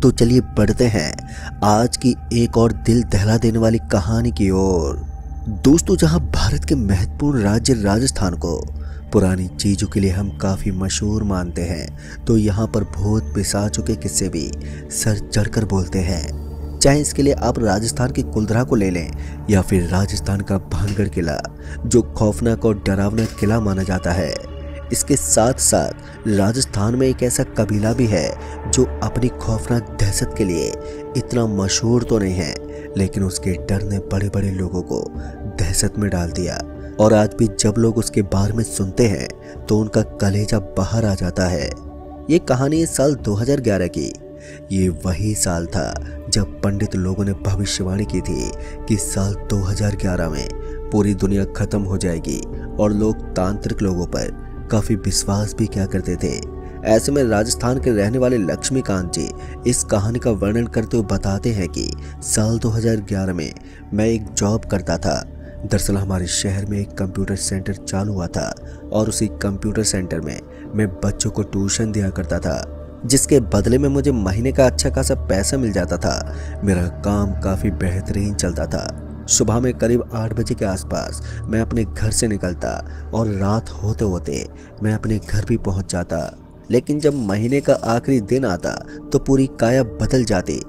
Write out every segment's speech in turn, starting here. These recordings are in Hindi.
तो चलिए बढ़ते हैं आज की एक और दिल दहला देने वाली कहानी की ओर। दोस्तों, जहां भारत के महत्वपूर्ण राज्य राजस्थान को पुरानी चीजों के लिए हम काफी मशहूर मानते हैं, तो यहाँ पर भूत पिशाचों के किस्से भी सर चढ़कर बोलते हैं। चाहे इसके लिए आप राजस्थान की कुलधरा को ले लें या फिर राजस्थान का भानगढ़ किला, जो खौफनाक और डरावना किला माना जाता है। इसके साथ साथ राजस्थान में एक ऐसा कबीला भी है जो अपनी खौफनाक दहशत के लिए इतना मशहूर तो नहीं है, लेकिन उसके डर ने बड़े बड़े लोगों को दहशत में डाल दिया। और आज भी जब लोग उसके बारे में सुनते हैं तो उनका कलेजा बाहर आ जाता है। ये कहानी है साल 2011 की। ये वही साल था जब पंडित लोगों ने भविष्यवाणी की थी कि साल 2011 में पूरी दुनिया खत्म हो जाएगी, और लोग तांत्रिक लोगों पर काफी विश्वास भी क्या करते थे। ऐसे में राजस्थान के रहने वाले लक्ष्मीकांत जी इस कहानी का वर्णन करते हुए बताते हैं कि साल 2011 में मैं एक जॉब करता था। दरअसल हमारे शहर में एक कंप्यूटर सेंटर चालू हुआ था, और उसी कंप्यूटर सेंटर में मैं बच्चों को ट्यूशन दिया करता था, जिसके बदले में मुझे महीने का अच्छा खासा पैसा मिल जाता था। मेरा काम काफ़ी बेहतरीन चलता था। सुबह में करीब 8 बजे के आसपास मैं अपने घर से निकलता और रात होते होते मैं अपने घर भी पहुंच जाता। लेकिन जब महीने का आखिरी दिन आता तो पूरी काया बदल जाती।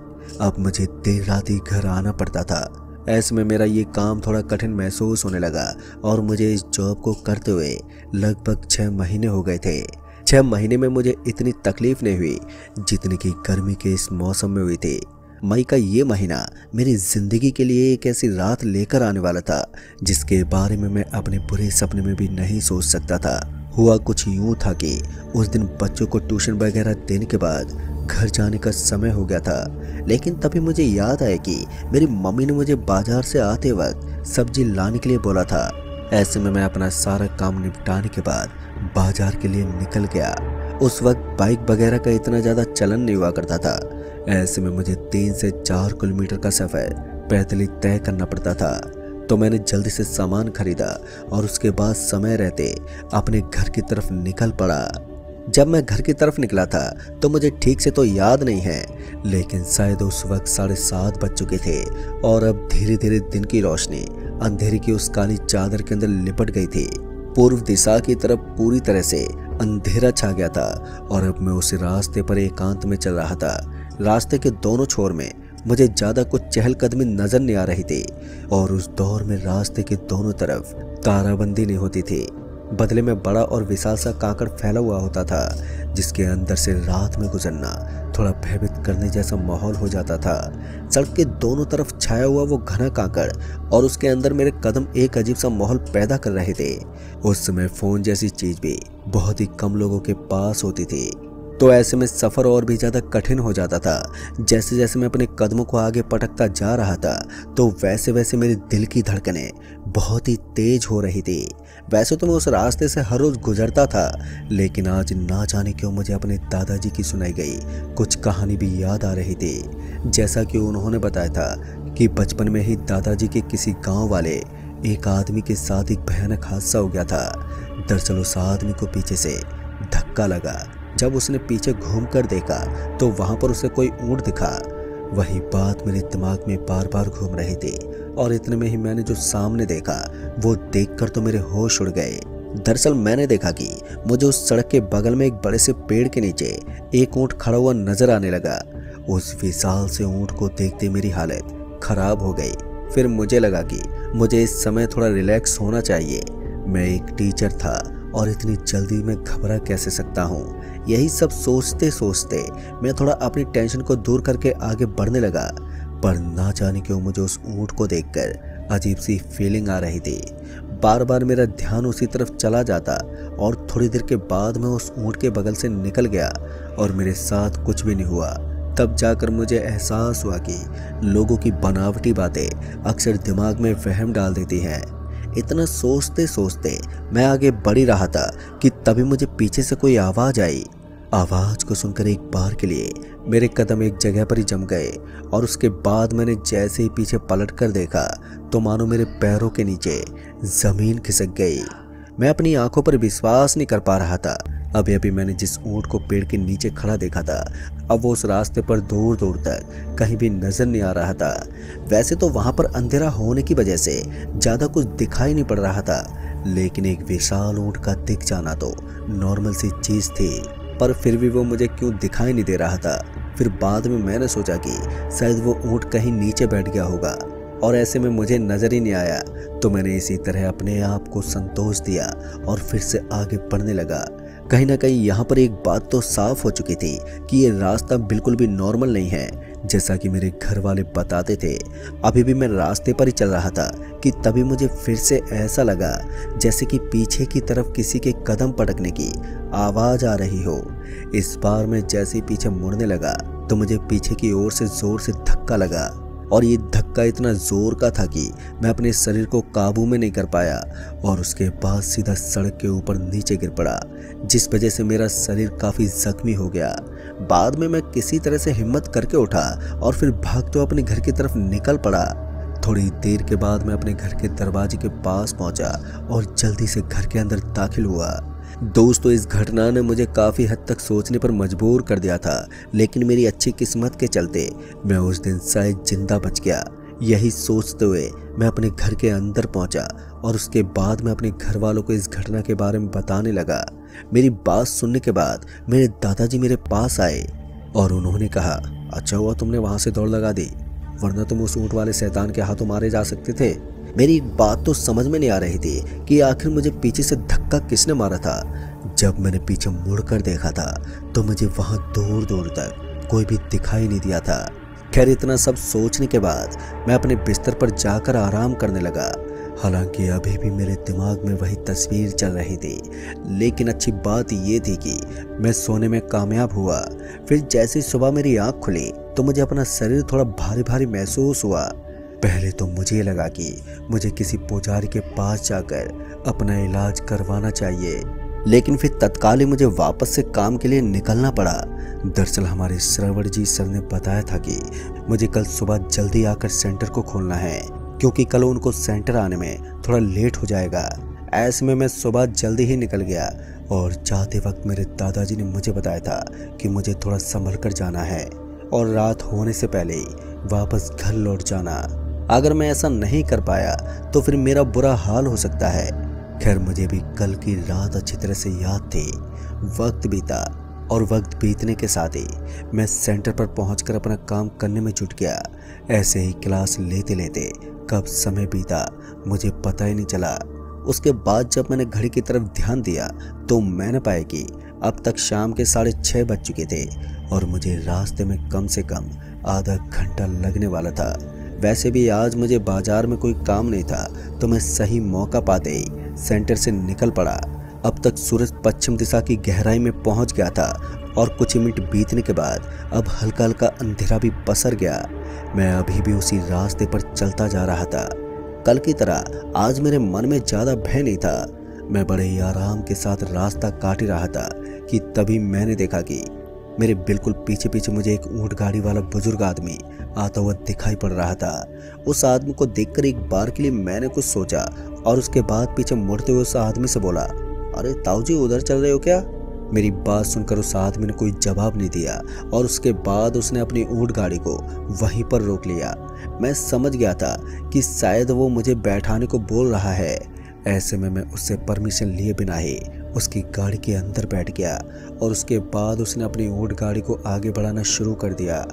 अब मुझे देर रात ही घर आना पड़ता था। ऐसे में मेरा ये काम थोड़ा कठिन महसूस होने लगा, और मुझे इस जॉब को करते हुए लगभग 6 महीने हो गए थे। 6 महीने में मुझे इतनी तकलीफ नहीं हुई जितनी कि गर्मी के इस मौसम में हुई थी। मई का ये महीना मेरी जिंदगी के लिए एक ऐसी रात लेकर आने वाला था जिसके बारे में मैं अपने बुरे सपने में भी नहीं सोच सकता था। हुआ कुछ यूं था कि उस दिन बच्चों को ट्यूशन वगैरह देने के बाद घर जाने का समय हो गया था, लेकिन तभी मुझे याद आया कि मेरी मम्मी ने मुझे बाजार से आते वक्त सब्जी लाने के लिए बोला था। ऐसे में मैं अपना सारा काम निपटाने के बाद बाजार के लिए निकल गया। उस वक्त बाइक वगैरह का इतना ज़्यादा चलन नहीं हुआ करता था। ऐसे में मुझे 3 से 4 किलोमीटर का सफ़र पैदल ही तय करना पड़ता था। तो मैंने जल्दी से सामान खरीदा और उसके बाद समय रहते अपने घर की तरफ निकल पड़ा। जब मैं घर की तरफ निकला था तो मुझे ठीक से तो याद नहीं है, लेकिन शायद उस वक्त 7:30 बज चुके थे, और अब धीरे धीरे दिन की रोशनी अंधेरे की उस काली चादर के अंदर लिपट गई थी। पूर्व दिशा की तरफ पूरी तरह से अंधेरा छा गया था, और अब मैं उस रास्ते पर एकांत में चल रहा था। रास्ते के दोनों छोर में मुझे ज़्यादा कुछ चहलकदमी नजर नहीं आ रही थी, और उस दौर में रास्ते के दोनों तरफ ताराबंदी नहीं होती थी। बदले में बड़ा और विशाल सा कांकड़ फैला हुआ होता था, जिसके अंदर से रात में गुजरना थोड़ा भयभीत करने जैसा माहौल हो जाता था। सड़क के दोनों तरफ छाया हुआ वो घना कांकड़ और उसके अंदर मेरे कदम एक अजीब सा माहौल पैदा कर रहे थे। उस समय फ़ोन जैसी चीज़ भी बहुत ही कम लोगों के पास होती थी, तो ऐसे में सफ़र और भी ज़्यादा कठिन हो जाता था। जैसे जैसे मैं अपने कदमों को आगे पटकता जा रहा था, तो वैसे वैसे मेरे दिल की धड़कनें बहुत ही तेज हो रही थी। वैसे तो मैं उस रास्ते से हर रोज़ गुजरता था, लेकिन आज ना जाने क्यों मुझे अपने दादाजी की सुनाई गई कुछ कहानी भी याद आ रही थी। जैसा कि उन्होंने बताया था कि बचपन में ही दादाजी के किसी गाँव वाले एक आदमी के साथ एक भयानक हादसा हो गया था। दरअसल उस आदमी को पीछे से धक्का लगा। जब उसने पीछे घूमकर देखा तो वहां पर उसे कोई ऊंट दिखा। वही बात मेरे दिमाग में बार बार घूम रही थी, और इतने में ही मैंने जो सामने देखा वो देखकर तो मेरे होश उड़ गए। दरअसल मैंने देखा कि मुझे उस सड़क के बगल में एक बड़े से पेड़ के नीचे एक ऊंट खड़ा हुआ नजर आने लगा। उस विशाल से ऊंट को देखते मेरी हालत खराब हो गई। फिर मुझे लगा कि मुझे इस समय थोड़ा रिलैक्स होना चाहिए। मैं एक टीचर था और इतनी जल्दी मैं घबरा कैसे सकता हूँ। यही सब सोचते सोचते मैं थोड़ा अपनी टेंशन को दूर करके आगे बढ़ने लगा, पर ना जाने क्यों मुझे उस ऊंट को देखकर अजीब सी फीलिंग आ रही थी। बार बार मेरा ध्यान उसी तरफ चला जाता, और थोड़ी देर के बाद मैं उस ऊंट के बगल से निकल गया और मेरे साथ कुछ भी नहीं हुआ। तब जाकर मुझे एहसास हुआ कि लोगों की बनावटी बातें अक्सर दिमाग में वहम डाल देती हैं। इतना सोचते सोचते मैं आगे बढ़ ही रहा था कि तभी मुझे पीछे से कोई आवाज़ आई। आवाज़ को सुनकर एक बार के लिए मेरे कदम एक जगह पर ही जम गए, और उसके बाद मैंने जैसे ही पीछे पलट कर देखा तो मानो मेरे पैरों के नीचे ज़मीन खिसक गई। मैं अपनी आंखों पर विश्वास नहीं कर पा रहा था। अभी अभी मैंने जिस ऊँट को पेड़ के नीचे खड़ा देखा था, अब वो उस रास्ते पर दूर दूर तक कहीं भी नजर नहीं आ रहा था। वैसे तो वहां पर अंधेरा होने की वजह से ज्यादा कुछ दिखाई नहीं पड़ रहा था, लेकिन एक विशाल ऊँट का दिख जाना तो नॉर्मल सी चीज थी, पर फिर भी वो मुझे क्यों दिखाई नहीं दे रहा था। फिर बाद में मैंने सोचा कि शायद वो ऊँट कहीं नीचे बैठ गया होगा और ऐसे में मुझे नजर ही नहीं आया, तो मैंने इसी तरह अपने आप को संतोष दिया और फिर से आगे बढ़ने लगा। कहीं ना कहीं यहाँ पर एक बात तो साफ हो चुकी थी कि ये रास्ता बिल्कुल भी नॉर्मल नहीं है, जैसा कि मेरे घर वाले बताते थे। अभी भी मैं रास्ते पर ही चल रहा था कि तभी मुझे फिर से ऐसा लगा जैसे कि पीछे की तरफ किसी के कदम पटकने की आवाज आ रही हो। इस बार मैं जैसे ही पीछे मुड़ने लगा तो मुझे पीछे की ओर से जोर से धक्का लगा, और ये धक्का इतना जोर का था कि मैं अपने शरीर को काबू में नहीं कर पाया और उसके बाद सीधा सड़क के ऊपर नीचे गिर पड़ा, जिस वजह से मेरा शरीर काफ़ी जख्मी हो गया। बाद में मैं किसी तरह से हिम्मत करके उठा और फिर भागते हुए अपने घर की तरफ निकल पड़ा। थोड़ी देर के बाद मैं अपने घर के दरवाजे के पास पहुंचा और जल्दी से घर के अंदर दाखिल हुआ। दोस्तों, इस घटना ने मुझे काफ़ी हद तक सोचने पर मजबूर कर दिया था, लेकिन मेरी अच्छी किस्मत के चलते मैं उस दिन शायद जिंदा बच गया। यही सोचते हुए मैं अपने घर के अंदर पहुंचा और उसके बाद मैं अपने घर वालों को इस घटना के बारे में बताने लगा। मेरी बात सुनने के बाद मेरे दादाजी मेरे पास आए और उन्होंने कहा, अच्छा हुआ तुमने वहां से दौड़ लगा दी, वरना तुम उस ऊँट वाले शैतान के हाथों मारे जा सकते थे। मेरी बात तो समझ में नहीं आ रही थी कि आखिर मुझे पीछे से धक्का किसने मारा था। जब मैंने पीछे मुड़कर देखा था तो मुझे वहां दूर दूर तक कोई भी दिखाई नहीं दिया था। खैर, इतना सब सोचने के बाद मैं अपने बिस्तर पर जाकर आराम करने लगा। हालांकि अभी भी मेरे दिमाग में वही तस्वीर चल रही थी, लेकिन अच्छी बात ये थी कि मैं सोने में कामयाब हुआ। फिर जैसे सुबह मेरी आँख खुली तो मुझे अपना शरीर थोड़ा भारी भारी महसूस हुआ। पहले तो मुझे लगा कि मुझे किसी पुजारी के पास जाकर अपना इलाज करवाना चाहिए, लेकिन फिर तत्काल ही मुझे वापस से काम के लिए निकलना पड़ा। दरअसल हमारे श्रवण जी सर ने बताया था कि मुझे कल सुबह जल्दी आकर सेंटर को खोलना है, क्योंकि कल उनको सेंटर आने में थोड़ा लेट हो जाएगा। ऐसे में मैं सुबह जल्दी ही निकल गया और जाते वक्त मेरे दादाजी ने मुझे बताया था कि मुझे थोड़ा संभल कर जाना है और रात होने से पहले ही वापस घर लौट जाना। अगर मैं ऐसा नहीं कर पाया तो फिर मेरा बुरा हाल हो सकता है। खैर, मुझे भी कल की रात अच्छी तरह से याद थी। वक्त बीता और वक्त बीतने के साथ ही मैं सेंटर पर पहुंचकर अपना काम करने में जुट गया। ऐसे ही क्लास लेते लेते कब समय बीता मुझे पता ही नहीं चला। उसके बाद जब मैंने घड़ी की तरफ ध्यान दिया तो मैंने पाया कि अब तक शाम के 6:30 बज चुके थे और मुझे रास्ते में कम से कम आधा घंटा लगने वाला था। वैसे भी आज मुझे बाजार में कोई काम नहीं था, तो मैं सही मौका पाते ही सेंटर से निकल पड़ा। अब तक सूरज पश्चिम दिशा की गहराई में पहुंच गया था और कुछ मिनट बीतने के बाद अब हल्का हल्का अंधेरा भी पसर गया। मैं अभी भी उसी रास्ते पर चलता जा रहा था। कल की तरह आज मेरे मन में ज़्यादा भय नहीं था। मैं बड़े ही आराम के साथ रास्ता काट ही रहा था कि तभी मैंने देखा कि मेरे बिल्कुल पीछे पीछे मुझे एक ऊँट गाड़ी वाला बुजुर्ग आदमी आता हुआ दिखाई पड़ रहा था। उस आदमी को देखकर एक बार के लिए मैंने कुछ सोचा और उसके बाद पीछे मुड़ते हुए उस आदमी से बोला, अरे ताऊजी, उधर चल रहे हो क्या? मेरी बात सुनकर उस आदमी ने कोई जवाब नहीं दिया और उसके बाद उसने अपनी ऊँट गाड़ी को वहीं पर रोक लिया। मैं समझ गया था कि शायद वो मुझे बैठाने को बोल रहा है। ऐसे में मैं उससे परमिशन लिए बिना ही उसकी गाड़ी के अंदर बैठ गया और उसके बाद उसने अपनी ऊँट गाड़ी को आगे बढ़ाना शुरू कर दिया।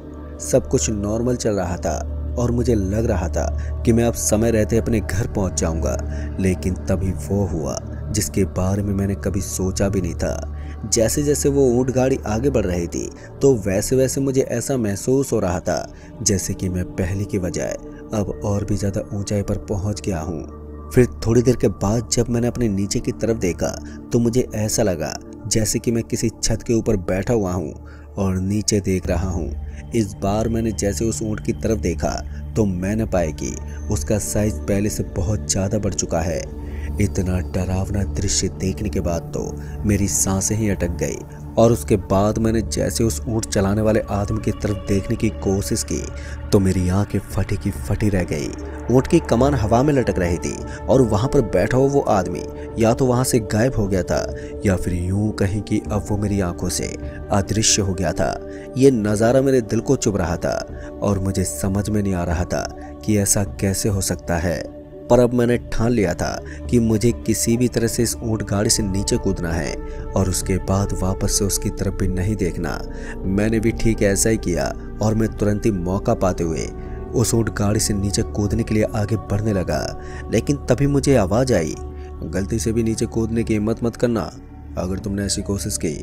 सब कुछ नॉर्मल चल रहा था और मुझे लग रहा था कि मैं अब समय रहते अपने घर पहुंच जाऊंगा, लेकिन तभी वो हुआ जिसके बारे में मैंने कभी सोचा भी नहीं था। जैसे जैसे वो ऊँट गाड़ी आगे बढ़ रही थी तो वैसे वैसे मुझे ऐसा महसूस हो रहा था जैसे कि मैं पहले की बजाय अब और भी ज़्यादा ऊंचाई पर पहुंच गया हूँ। फिर थोड़ी देर के बाद जब मैंने अपने नीचे की तरफ देखा तो मुझे ऐसा लगा जैसे कि मैं किसी छत के ऊपर बैठा हुआ हूँ और नीचे देख रहा हूँ। इस बार मैंने जैसे उस ऊँट की तरफ देखा तो मैंने पाया कि उसका साइज पहले से बहुत ज़्यादा बढ़ चुका है। इतना डरावना दृश्य देखने के बाद तो मेरी सांसें ही अटक गई और उसके बाद मैंने जैसे उस ऊँट चलाने वाले आदमी की तरफ देखने की कोशिश की तो मेरी आंखें फटी की फटी रह गई। ऊँट की कमान हवा में लटक रही थी और वहां पर बैठा हुआ वो आदमी या तो वहां से गायब हो गया था या फिर यूं कहीं कि अब वो मेरी आंखों से अदृश्य हो गया था। ये नज़ारा मेरे दिल को चुभ रहा था और मुझे समझ में नहीं आ रहा था कि ऐसा कैसे हो सकता है। पर अब मैंने ठान लिया था कि मुझे किसी भी तरह से इस ऊँट गाड़ी से नीचे कूदना है और उसके बाद वापस से उसकी तरफ भी नहीं देखना। मैंने भी ठीक ऐसा ही किया और मैं तुरंत ही मौका पाते हुए उस ऊँट गाड़ी से नीचे कूदने के लिए आगे बढ़ने लगा। लेकिन तभी मुझे आवाज़ आई, गलती से भी नीचे कूदने की हिम्मत मत करना। अगर तुमने ऐसी कोशिश की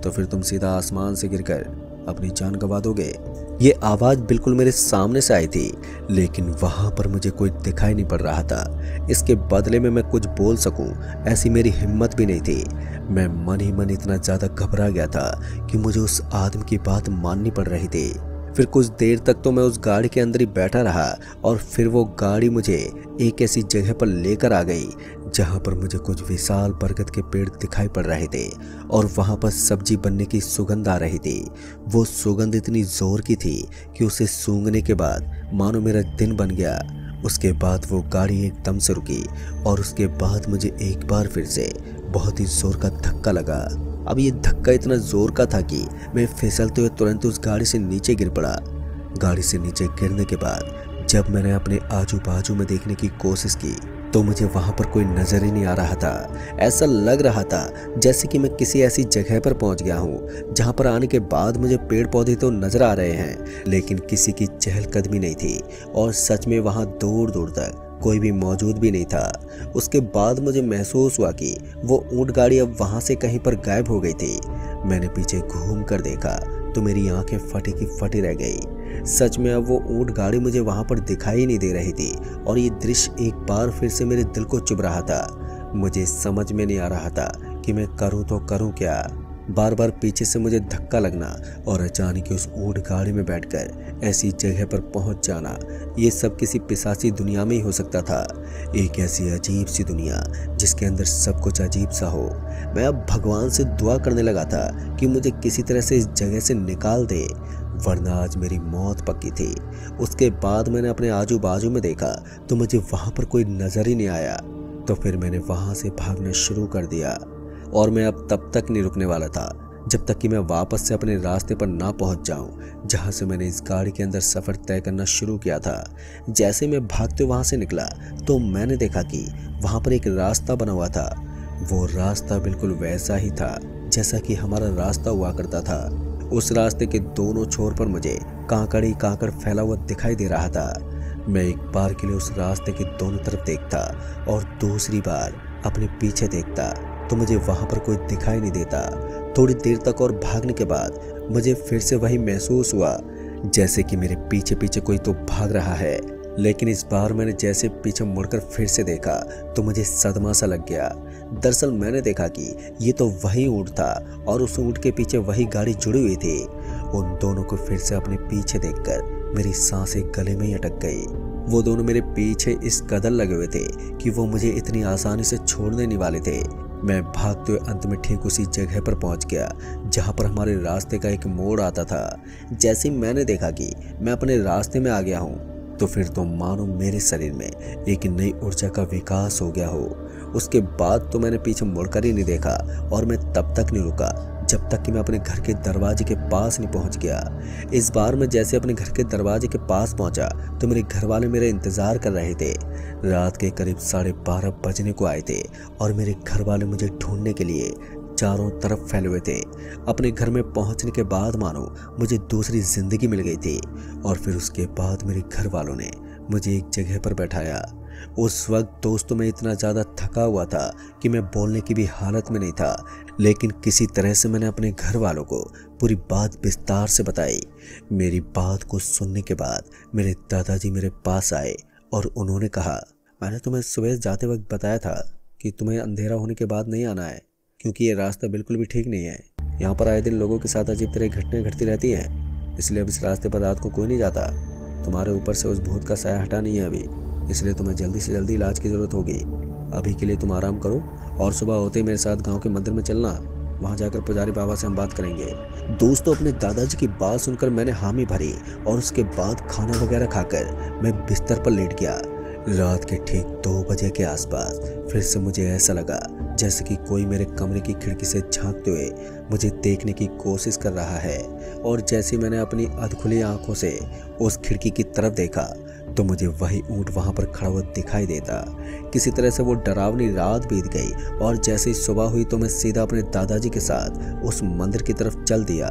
तो फिर तुम सीधा आसमान से गिरकर अपनी जान गंवा दोगे। ये आवाज़ बिल्कुल मेरे सामने से आई थी, लेकिन वहाँ पर मुझे कोई दिखाई नहीं पड़ रहा था। इसके बदले में मैं कुछ बोल सकूं ऐसी मेरी हिम्मत भी नहीं थी। मैं मन ही मन इतना ज़्यादा घबरा गया था कि मुझे उस आदमी की बात माननी पड़ रही थी। फिर कुछ देर तक तो मैं उस गाड़ी के अंदर ही बैठा रहा और फिर वो गाड़ी मुझे एक ऐसी जगह पर लेकर आ गई जहाँ पर मुझे कुछ विशाल बरगद के पेड़ दिखाई पड़ रहे थे और वहाँ पर सब्जी बनने की सुगंध आ रही थी। वो सुगंध इतनी जोर की थी कि उसे सूंघने के बाद मानो मेरा दिन बन गया। उसके बाद वो गाड़ी एकदम से रुकी और उसके बाद मुझे एक बार फिर से बहुत ही जोर का धक्का लगा। अब ये धक्का इतना जोर का था कि मैं फिसलते हुए तुरंत उस गाड़ी से नीचे गिर पड़ा। गाड़ी से नीचे गिरने के बाद जब मैंने अपने आजू बाजू में देखने की कोशिश की तो मुझे वहां पर कोई नजर ही नहीं आ रहा था। ऐसा लग रहा था जैसे कि मैं किसी ऐसी जगह पर पहुंच गया हूं जहां पर आने के बाद मुझे पेड़ पौधे तो नजर आ रहे हैं लेकिन किसी की चहलकदमी नहीं थी और सच में वहां दूर दूर तक कोई भी मौजूद भी नहीं था। उसके बाद मुझे महसूस हुआ कि वो ऊँट गाड़ी अब वहां से कहीं पर गायब हो गई थी। मैंने पीछे घूम कर देखा तो मेरी आंखें फटी की फटी रह गई। सच में अब वो ऊँट गाड़ी मुझे वहां पर दिखाई नहीं दे रही थी और ये दृश्य एक बार फिर से मेरे दिल को चुभ रहा था। मुझे समझ में नहीं आ रहा था कि मैं करूँ तो करूँ क्या। बार बार पीछे से मुझे धक्का लगना और अचानक ही उस ऊँट गाड़ी में बैठकर ऐसी जगह पर पहुंच जाना, ये सब किसी पिशाची दुनिया में ही हो सकता था। एक ऐसी अजीब सी दुनिया जिसके अंदर सब कुछ अजीब सा हो। मैं अब भगवान से दुआ करने लगा था कि मुझे किसी तरह से इस जगह से निकाल दे, वरना आज मेरी मौत पक्की थी। उसके बाद मैंने अपने आजू बाजू में देखा तो मुझे वहाँ पर कोई नजर ही नहीं आया। तो फिर मैंने वहाँ से भागना शुरू कर दिया और मैं अब तब तक नहीं रुकने वाला था जब तक कि मैं वापस से अपने रास्ते पर ना पहुंच जाऊं जहां से मैंने इस गाड़ी के अंदर सफ़र तय करना शुरू किया था। जैसे मैं भागते वहां से निकला तो मैंने देखा कि वहां पर एक रास्ता बना हुआ था। वो रास्ता बिल्कुल वैसा ही था जैसा कि हमारा रास्ता हुआ करता था। उस रास्ते के दोनों छोर पर मुझे कांकड़ ही कांकड़ फैला हुआ दिखाई दे रहा था। मैं एक बार के लिए उस रास्ते की दोनों तरफ देखता और दूसरी बार अपने पीछे देखता तो मुझे वहां पर कोई दिखाई नहीं देता। थोड़ी देर तक और भागने के बाद मुझे फिर से वही महसूस हुआ जैसे कि मेरे पीछे पीछे कोई तो भाग रहा है। लेकिन इस बार मैंने जैसे पीछे मुड़कर फिर से देखा तो मुझे सदमा सा लग गया। दरअसल मैंने देखा कि ये तो वही ऊँट था और उस ऊँट के पीछे वही गाड़ी जुड़ी हुई थी। उन दोनों को फिर से अपने पीछे देखकर मेरी सांसें गले में ही अटक गई। वो दोनों मेरे पीछे इस कदर लगे हुए थे कि वो मुझे इतनी आसानी से छोड़ने नहीं वाले थे। मैं भागते हुए अंत में ठीक उसी जगह पर पहुंच गया जहां पर हमारे रास्ते का एक मोड़ आता था। जैसे ही मैंने देखा कि मैं अपने रास्ते में आ गया हूं तो फिर तो मानो मेरे शरीर में एक नई ऊर्जा का विकास हो गया हो। उसके बाद तो मैंने पीछे मुड़कर ही नहीं देखा और मैं तब तक नहीं रुका जब तक कि मैं अपने घर के दरवाजे के पास नहीं पहुंच गया। इस बार मैं जैसे अपने घर के दरवाजे के पास पहुंचा तो मेरे घर वाले मेरा इंतज़ार कर रहे थे। रात के करीब 12:30 बजने को आए थे और मेरे घर वाले मुझे ढूंढने के लिए चारों तरफ फैले हुए थे। अपने घर में पहुंचने के बाद मानो मुझे दूसरी ज़िंदगी मिल गई थी और फिर उसके बाद मेरे घर वालों ने मुझे एक जगह पर बैठाया। उस वक्त दोस्तों मैं इतना ज़्यादा थका हुआ था कि मैं बोलने की भी हालत में नहीं था, लेकिन किसी तरह से मैंने अपने घर वालों को पूरी बात विस्तार से बताई। मेरी बात को सुनने के बाद मेरे दादाजी मेरे पास आए और उन्होंने कहा, मैंने तुम्हें सुबह जाते वक्त बताया था कि तुम्हें अंधेरा होने के बाद नहीं आना है क्योंकि ये रास्ता बिल्कुल भी ठीक नहीं है। यहाँ पर आए दिन लोगों के साथ अजीब तरह घटनाएं घटती रहती हैं, इसलिए अब इस रास्ते पर रात को कोई नहीं जाता। तुम्हारे ऊपर से उस भूत का साया हटा नहीं है अभी, इसलिए तुम्हें जल्दी से जल्दी इलाज की ज़रूरत होगी। अभी के लिए तुम आराम करो और सुबह होते ही मेरे साथ गांव के मंदिर में चलना। वहाँ जाकर पुजारी बाबा से हम बात करेंगे। दोस्तों अपने दादाजी की बात सुनकर मैंने हामी भरी और उसके बाद खाना वगैरह खाकर मैं बिस्तर पर लेट गया। रात के ठीक 2 बजे के आसपास फिर से मुझे ऐसा लगा जैसे कि कोई मेरे कमरे की खिड़की से झांकते हुए मुझे देखने की कोशिश कर रहा है। और जैसे मैंने अपनी अधखुली आंखों से उस खिड़की की तरफ देखा तो मुझे वही ऊंट वहां पर खड़ा हुआ दिखाई देता। किसी तरह से वो डरावनी रात बीत गई और जैसे ही सुबह हुई तो मैं सीधा अपने दादाजी के साथ उस मंदिर की तरफ चल दिया।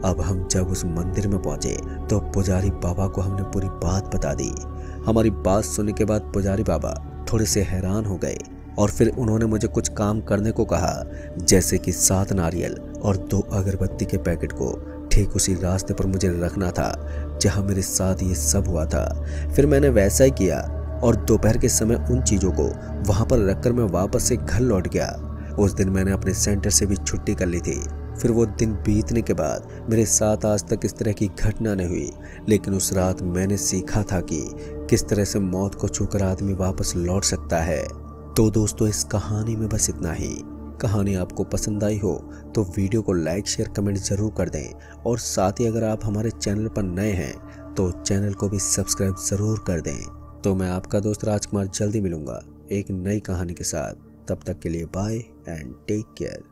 अब हम जब उस मंदिर में पहुंचे तो पुजारी बाबा को हमने पूरी बात बता दी। हमारी बात सुनने के बाद पुजारी बाबा थोड़े से हैरान हो गए और फिर उन्होंने मुझे कुछ काम करने को कहा, जैसे कि 7 नारियल और 2 अगरबत्ती के पैकेट को ठीक उसी रास्ते पर मुझे रखना था जहां मेरे साथ ये सब हुआ था। फिर मैंने वैसा ही किया और दोपहर के समय उन चीज़ों को वहां पर रखकर मैं वापस से घर लौट गया। उस दिन मैंने अपने सेंटर से भी छुट्टी कर ली थी। फिर वो दिन बीतने के बाद मेरे साथ आज तक इस तरह की घटना नहीं हुई, लेकिन उस रात मैंने सीखा था कि किस तरह से मौत को छूकर आदमी वापस लौट सकता है। तो दोस्तों इस कहानी में बस इतना ही। कहानी आपको पसंद आई हो तो वीडियो को लाइक शेयर कमेंट ज़रूर कर दें और साथ ही अगर आप हमारे चैनल पर नए हैं तो चैनल को भी सब्सक्राइब ज़रूर कर दें। तो मैं आपका दोस्त राजकुमार जल्दी मिलूंगा एक नई कहानी के साथ। तब तक के लिए बाय एंड टेक केयर।